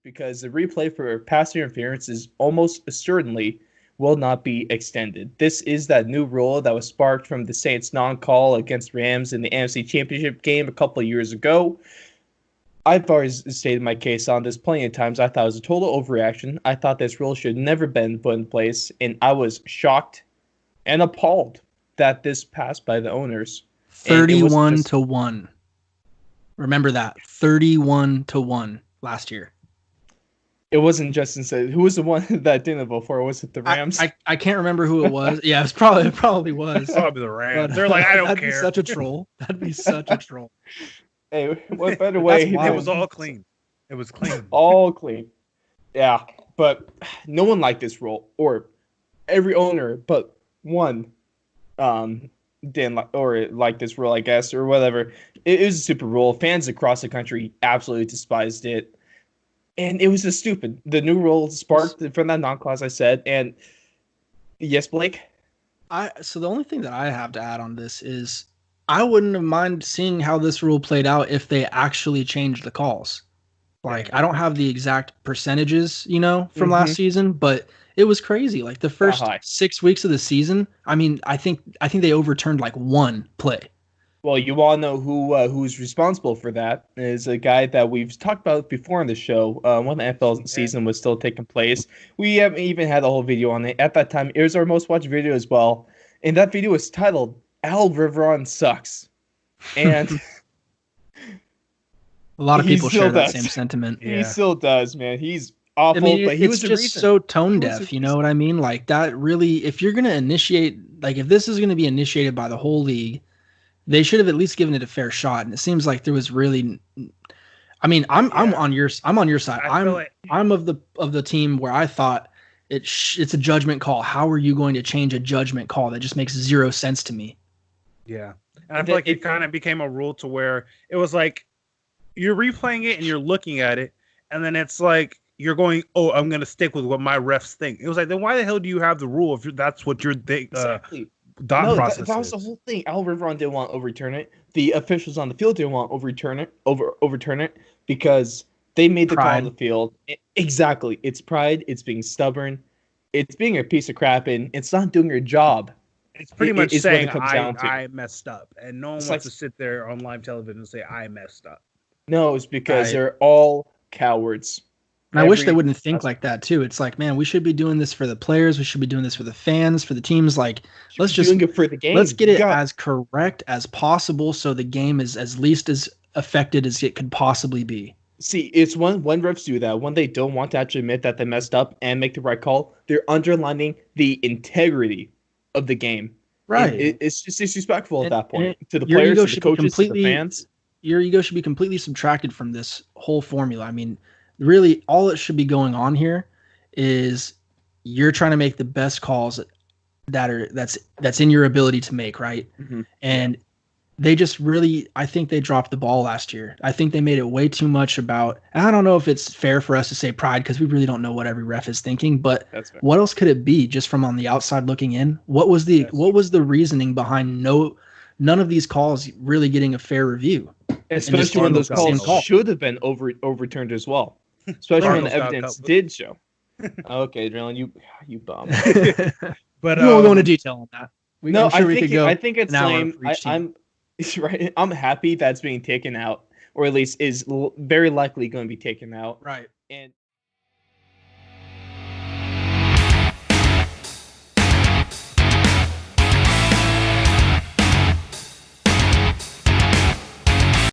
because the replay for pass interference is almost certainly will not be extended. This is that new rule that was sparked from the Saints' non-call against Rams in the NFC Championship game a couple of years ago. I've always stated my case on this plenty of times. I thought it was a total overreaction. I thought this rule should never been put in place, and I was shocked and appalled that this passed by the owners. 31-1. Remember that. 31-1 last year. It wasn't Justin said. Who was the one that didn't vote for? Was it the Rams? I can't remember who it was. Yeah, it probably was. Probably the Rams. They're like, I don't that'd care. Be such a troll. That'd be such a troll. Hey, what better way? It was all clean. It was clean. All clean. Yeah, but no one liked this rule, or every owner but one didn't like this rule, I guess, or whatever. It was a stupid rule. Fans across the country absolutely despised it. And it was just stupid. The new rule sparked from that non-clause I said. And yes, Blake? So the only thing that I have to add on this is I wouldn't have mind seeing how this rule played out if they actually changed the calls. Like, I don't have the exact percentages, from last season, but it was crazy. Like the first 6 weeks of the season, I mean, I think they overturned like one play. Well, you all know who's responsible for that is a guy that we've talked about before on the show. When the NFL season was still taking place, we haven't even had a whole video on it. At that time, it was our most watched video as well, and that video was titled "Al Riveron Sucks," and a lot of people share that same sentiment. He still does, man. He's awful, but he was just so tone deaf. You know what I mean? Like that really. If you're gonna initiate, like if this is gonna be initiated by the whole league, they should have at least given it a fair shot. And it seems like there was really. I mean, I'm on your side. I'm of the team where I thought it's a judgment call. How are you going to change a judgment call? That just makes zero sense to me. Yeah, and I feel like it kind of became a rule to where it was like you're replaying it and you're looking at it, and then it's like you're going, "Oh, I'm going to stick with what my refs think." It was like, then why the hell do you have the rule if that's what you're exactly. Process that was the whole thing. Al Riveron didn't want to overturn it. The officials on the field didn't want to overturn it because they made the call on the field. Exactly. It's pride. It's being stubborn. It's being a piece of crap, and it's not doing your job. It's pretty much saying I messed up, and no one wants to sit there on live television and say I messed up. No, it's because they're all cowards. And I wish they wouldn't think like that too. It's like, man, we should be doing this for the players. We should be doing this for the fans, for the teams. Like, let's just doing it for the game. Let's get it as correct as possible, so the game is as least as affected as it could possibly be. See, it's when refs do that, when they don't want to actually admit that they messed up and make the right call, they're underlining the integrity of the game. Right. It's just disrespectful at that point to the players, to the coaches, to the fans. Your ego should be completely subtracted from this whole formula. I mean, really, all that should be going on here is you're trying to make the best calls that's in your ability to make, right? Mm-hmm. And they just really, I think they dropped the ball last year. I think they made it way too much about, I don't know if it's fair for us to say pride because we really don't know what every ref is thinking, but what else could it be just from on the outside looking in? What was the reasoning behind none of these calls really getting a fair review? Especially when those calls should have been overturned as well. Especially when the evidence did show. Okay, Drillin, you bum. But we won't go into detail on that. I think it's lame. I'm happy that's being taken out, or at least is very likely going to be taken out. Right. And